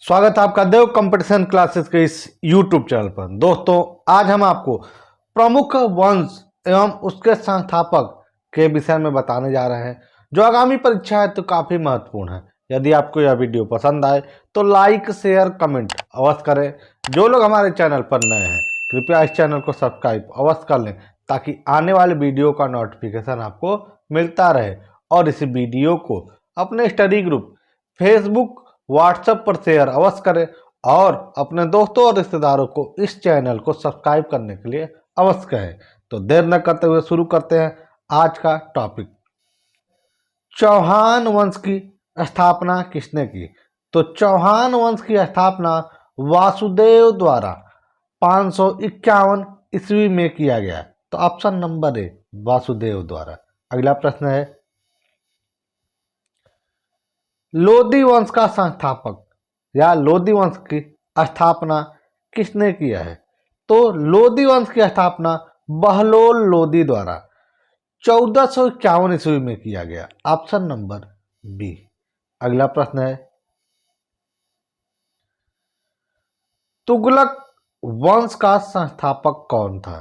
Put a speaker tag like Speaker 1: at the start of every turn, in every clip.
Speaker 1: स्वागत है आपका देव कंपटीशन क्लासेस के इस YouTube चैनल पर। दोस्तों, आज हम आपको प्रमुख वंश एवं उसके संस्थापक के विषय में बताने जा रहे हैं, जो आगामी परीक्षा है तो काफ़ी महत्वपूर्ण है। यदि आपको यह वीडियो पसंद आए तो लाइक, शेयर, कमेंट अवश्य करें। जो लोग हमारे चैनल पर नए हैं, कृपया इस चैनल को सब्सक्राइब अवश्य कर लें, ताकि आने वाले वीडियो का नोटिफिकेशन आपको मिलता रहे। और इस वीडियो को अपने स्टडी ग्रुप, फेसबुक, व्हाट्सएप पर शेयर अवश्य करें और अपने दोस्तों और रिश्तेदारों को इस चैनल को सब्सक्राइब करने के लिए अवश्य कहें। तो देर न करते हुए शुरू करते हैं आज का टॉपिक। चौहान वंश की स्थापना किसने की? तो चौहान वंश की स्थापना वासुदेव द्वारा 551 ईस्वी में किया गया। तो ऑप्शन नंबर ए, वासुदेव द्वारा। अगला प्रश्न है, लोदी वंश का संस्थापक या लोदी वंश की स्थापना किसने किया है? तो लोदी वंश की स्थापना बहलोल लोदी द्वारा 1451 ईस्वी में किया गया। Option number B. अगला प्रश्न है, तुगलक वंश का संस्थापक कौन था?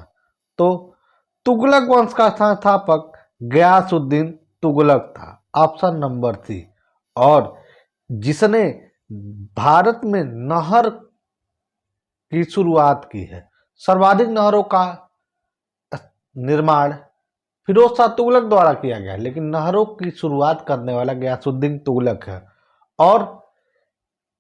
Speaker 1: तो तुगलक वंश का संस्थापक गयासुद्दीन तुगलक था। Option number C. और जिसने भारत में नहर की शुरुआत की है, सर्वाधिक नहरों का निर्माण फिरोज शाह तुगलक द्वारा किया गया, लेकिन नहरों की शुरुआत करने वाला गयासुद्दीन तुगलक है। और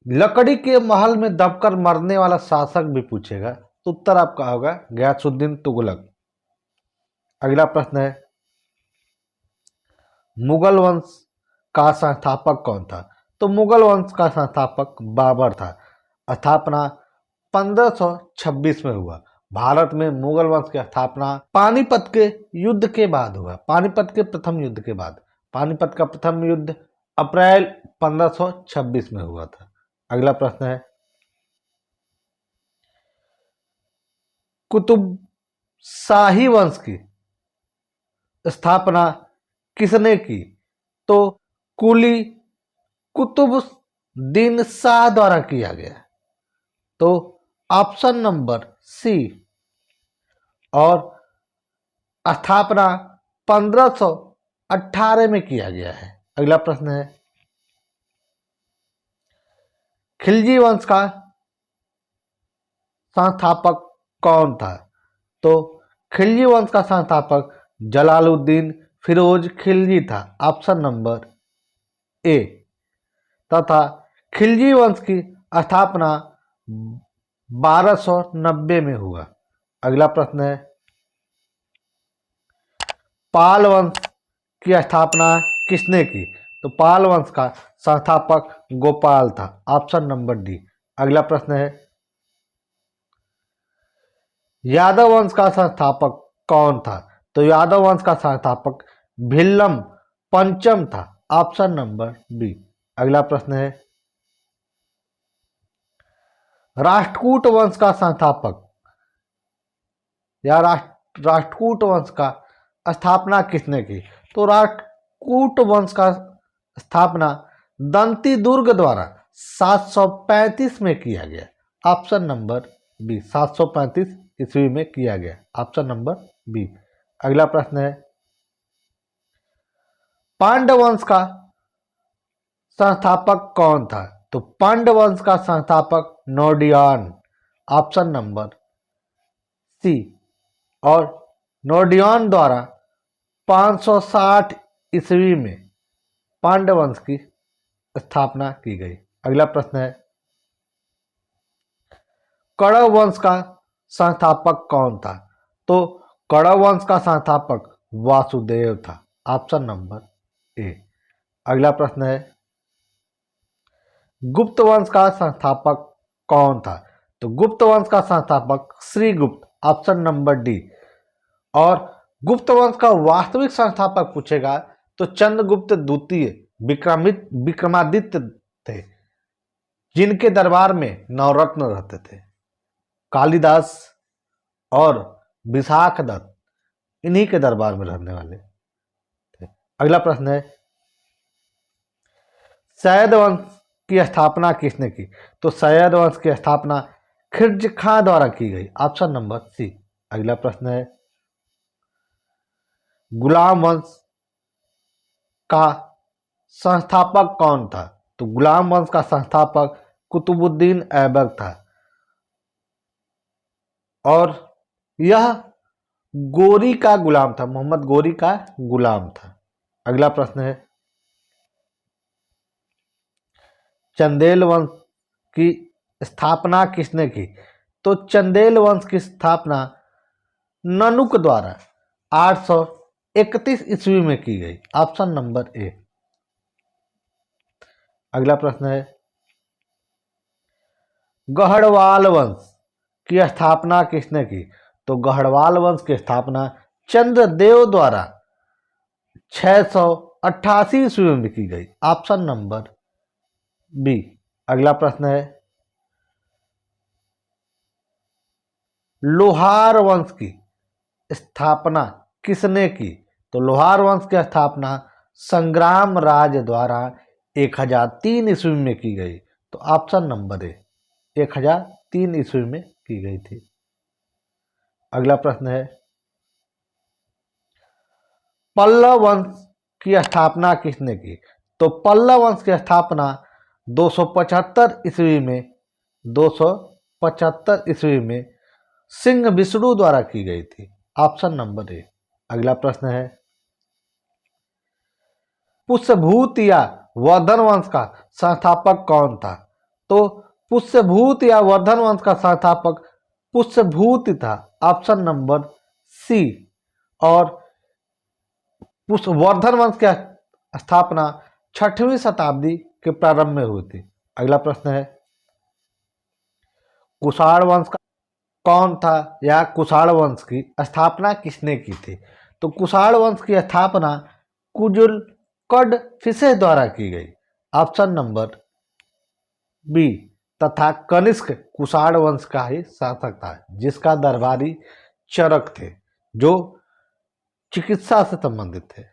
Speaker 1: लकड़ी के महल में दबकर मरने वाला शासक भी पूछेगा तो उत्तर आपका होगा गयासुद्दीन तुगलक। अगला प्रश्न है, मुगल वंश का संस्थापक कौन था? तो मुगल वंश का संस्थापक बाबर था। स्थापना 1526 में हुआ। भारत में मुगल वंश की स्थापना पानीपत के युद्ध के बाद हुआ। पानीपत के प्रथम युद्ध के बाद। पानीपत का प्रथम युद्ध अप्रैल 1526 में हुआ था। अगला प्रश्न है, कुतुब शाही वंश की स्थापना किसने की? तो कुली कुतुबुद्दीन शाह द्वारा किया गया। तो ऑप्शन नंबर सी। और स्थापना 1518 में किया गया है। अगला प्रश्न है, खिलजी वंश का संस्थापक कौन था? तो खिलजी वंश का संस्थापक जलालुद्दीन फिरोज खिलजी था। Option number A. तथा खिलजी वंश की स्थापना 1290 में हुआ। अगला प्रश्न है, पाल वंश की स्थापना किसने की? तो पाल वंश का संस्थापक गोपाल था। Option number D. अगला प्रश्न है, यादव वंश का संस्थापक कौन था? तो यादव वंश का संस्थापक भिल्लम पंचम था। Option number B. अगला प्रश्न है, राष्ट्रकूट वंश का संस्थापक या राष्ट्रकूट वंश का स्थापना किसने की? तो राष्ट्रकूट वंश का स्थापना दंती दुर्ग द्वारा 735 में किया गया। ऑप्शन नंबर बी, 735 ईस्वी में किया गया। Option number B. अगला प्रश्न है, पांडव वंश का संस्थापक कौन था? तो पांडव वंश का संस्थापक नोडियान। Option number C. और नोडियान द्वारा 560 ईस्वी में पांडव वंश की स्थापना की गई। अगला प्रश्न है, कौरव वंश का संस्थापक कौन था? तो कौरव वंश का संस्थापक वासुदेव था। Option number A. अगला प्रश्न है, गुप्त वंश का संस्थापक कौन था? तो गुप्त वंश का संस्थापक श्रीगुप्त। Option number D. और गुप्त वंश का वास्तविक संस्थापक पूछेगा तो चंद्रगुप्त द्वितीय विक्रमादित्य थे, जिनके दरबार में नवरत्न रहते थे। कालिदास और विशाख दत्त इन्हीं के दरबार में रहने वाले थे। अगला प्रश्न है, शैद वंश की स्थापना किसने की? तो सैयद वंश की स्थापना खिलजी खां द्वारा की गई। Option number C. अगला प्रश्न है, गुलाम वंश का संस्थापक कौन था? तो गुलाम वंश का संस्थापक कुतुबुद्दीन ऐबक था और यह गोरी का गुलाम था, मोहम्मद गोरी का गुलाम था। अगला प्रश्न है, चंदेल वंश की स्थापना किसने की? तो चंदेल वंश की स्थापना ननुक द्वारा 831 ईस्वी में की गई। Option number A. अगला प्रश्न है, गढ़वाल वंश की स्थापना किसने की? तो गढ़वाल वंश की स्थापना चंद्रदेव द्वारा 688 ईस्वी में की गई। Option number B. अगला प्रश्न है, लोहार वंश की स्थापना किसने की? तो लोहार वंश की स्थापना संग्राम राज द्वारा 1003 ईस्वी में की गई। तो ऑप्शन नंबर ए, 1003 ईस्वी में की गई थी। अगला प्रश्न है, पल्लव वंश की स्थापना किसने की? तो पल्लव वंश की स्थापना 275 ईस्वी में 275 ईस्वी में सिंह विष्णु द्वारा की गई थी। Option number A. अगला प्रश्न है, पुष्यभूत या वर्धन वंश का संस्थापक कौन था? तो पुष्यभूत या वर्धन वंश का संस्थापक पुष्यभूत था। Option number C. और वर्धन वंश की स्थापना 6वीं शताब्दी के प्रारंभ में हुई थी। अगला प्रश्न है, कुषाण वंश का कौन था या कुषाण वंश की स्थापना किसने की थी? तो कुषाण वंश की स्थापना कुजुल कड फिसे द्वारा की गई। Option number B. तथा कनिष्क कुषाण वंश का ही शासक था, जिसका दरबारी चरक थे, जो चिकित्सा से संबंधित थे।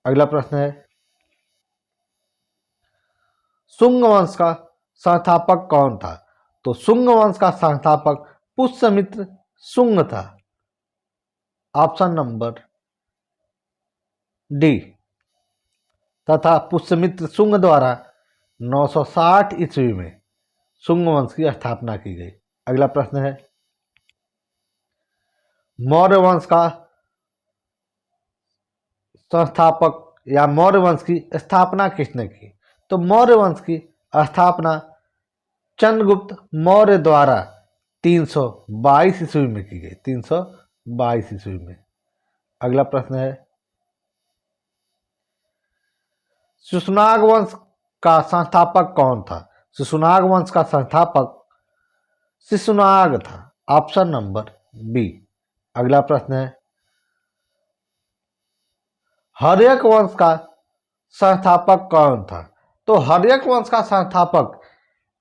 Speaker 1: अगला प्रश्न है, शुंग वंश का संस्थापक कौन था? तो शुंग वंश का संस्थापक पुष्यमित्र शुंग था। Option number D. तथा पुष्यमित्र शुंग द्वारा 960 ईस्वी में शुंग वंश की स्थापना की गई। अगला प्रश्न है, मौर्य वंश का संस्थापक या मौर्य वंश की स्थापना किसने की? तो मौर्य वंश की स्थापना चंद्रगुप्त मौर्य द्वारा 322 ईस्वी में की गई। 322 ईस्वी में। अगला प्रश्न है, शिशुनाग वंश का संस्थापक कौन था? शिशुनाग वंश का संस्थापक शिशुनाग था। Option number B. अगला प्रश्न है, हर्यक वंश का संस्थापक कौन था? तो हर्यक वंश का संस्थापक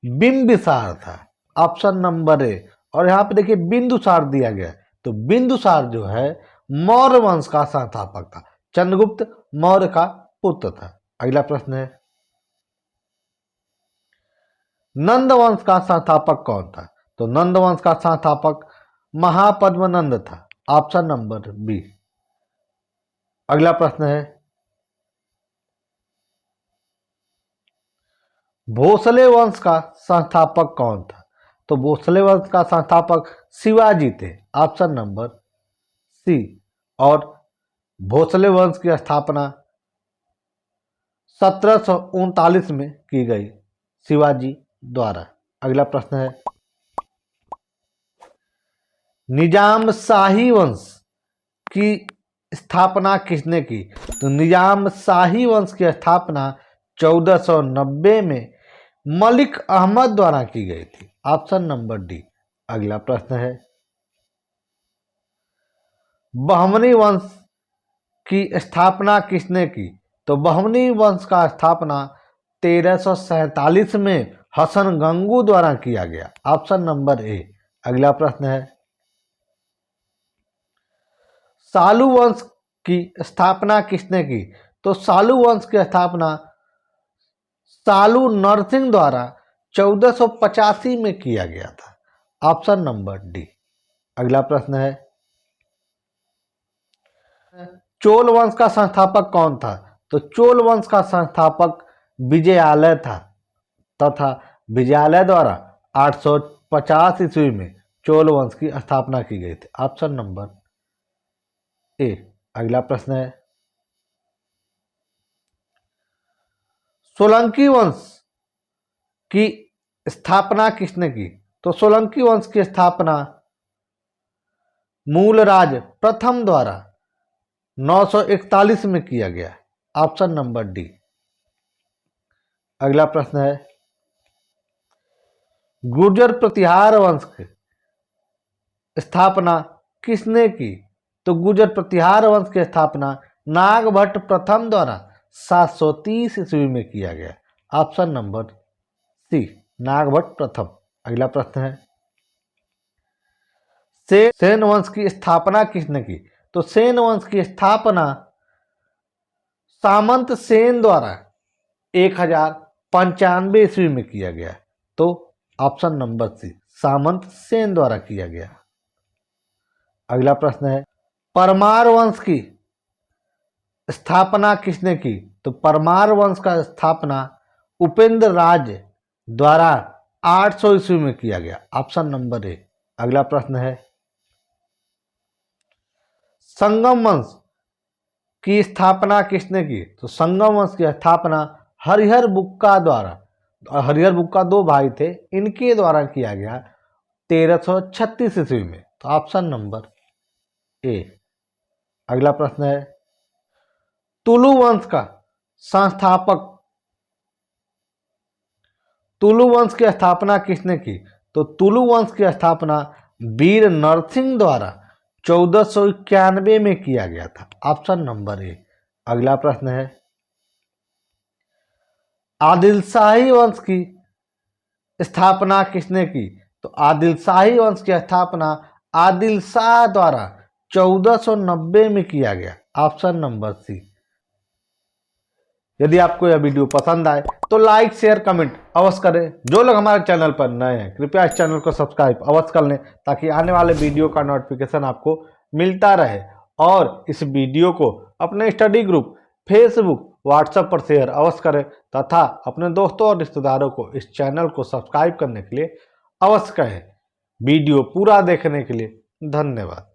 Speaker 1: बिंबिसार था। Option number A. और यहाँ पे देखिए बिंदुसार दिया गया, तो बिंदुसार जो है मौर्य वंश का संस्थापक था, चंद्रगुप्त मौर्य का पुत्र था। अगला प्रश्न है, नंद वंश का संस्थापक कौन था? तो नंद वंश का संस्थापक महापद्मनंद था। Option number B. अगला प्रश्न है, भोसले वंश का संस्थापक कौन था? तो भोसले वंश का संस्थापक शिवाजी थे। Option number C. और भोसले वंश की स्थापना 1739 में की गई शिवाजी द्वारा। अगला प्रश्न है, निजाम शाही वंश की स्थापना किसने की? तो निजाम शाही वंश की स्थापना 1490 में मलिक अहमद द्वारा की गई थी। Option number D. अगला प्रश्न है, बहमनी वंश की स्थापना किसने की? तो बहमनी वंश का स्थापना 1347 में हसन गंगू द्वारा किया गया। Option number A. अगला प्रश्न है, सालू वंश की स्थापना किसने की? तो सालू वंश की स्थापना सालू नरसिंह द्वारा 1485 में किया गया था? Option number D. अगला प्रश्न है, चोल वंश का संस्थापक कौन था? तो चोल वंश का संस्थापक विजयालय था तथा विजयालय द्वारा 850 ईस्वी में चोल वंश की स्थापना की गई थी। Option number A. अगला प्रश्न है, सोलंकी वंश की स्थापना किसने की? तो सोलंकी वंश की स्थापना मूलराज प्रथम द्वारा 941 में किया गया। Option number D. अगला प्रश्न है, गुर्जर प्रतिहार वंश की स्थापना किसने की? तो गुर्जर प्रतिहार वंश की स्थापना नागभट्ट प्रथम द्वारा 730 ईस्वी में किया गया। ऑप्शन नंबर सी, नागभट्ट प्रथम। अगला प्रश्न है, सेन वंश की स्थापना किसने की? तो सेन वंश की स्थापना सामंत सेन द्वारा 1095 ईस्वी में किया गया। तो ऑप्शन नंबर सी, सामंत सेन द्वारा किया गया। अगला प्रश्न है, परमार वंश की स्थापना किसने की? तो परमार वंश का स्थापना उपेंद्र राज द्वारा 800 ईस्वी में किया गया। Option number A. अगला प्रश्न है, संगम वंश की स्थापना किसने की? तो संगम वंश की स्थापना हरिहर बुक्का द्वारा, हरिहर बुक्का दो भाई थे, इनके द्वारा किया गया 1336 ईस्वी में। तो ऑप्शन नंबर ए। अगला प्रश्न है, तुलु वंश का संस्थापक, तुलु वंश की स्थापना किसने की? तो तुलु वंश की स्थापना वीर नरसिंह द्वारा 1491 में किया गया था। Option number A. अगला प्रश्न है, आदिलशाही वंश की स्थापना किसने की? तो आदिलशाही वंश की स्थापना आदिल शाह द्वारा 1490 में किया गया। Option number C. यदि आपको यह वीडियो पसंद आए तो लाइक शेयर कमेंट अवश्य करें। जो लोग हमारे चैनल पर नए हैं कृपया इस चैनल को सब्सक्राइब अवश्य कर लें ताकि आने वाले वीडियो का नोटिफिकेशन आपको मिलता रहे। और इस वीडियो को अपने स्टडी ग्रुप फेसबुक व्हाट्सएप पर शेयर अवश्य करें तथा अपने दोस्तों और रिश्तेदारों को इस चैनल को सब्सक्राइब करने के लिए अवश्य कहें। वीडियो पूरा देखने के लिए धन्यवाद।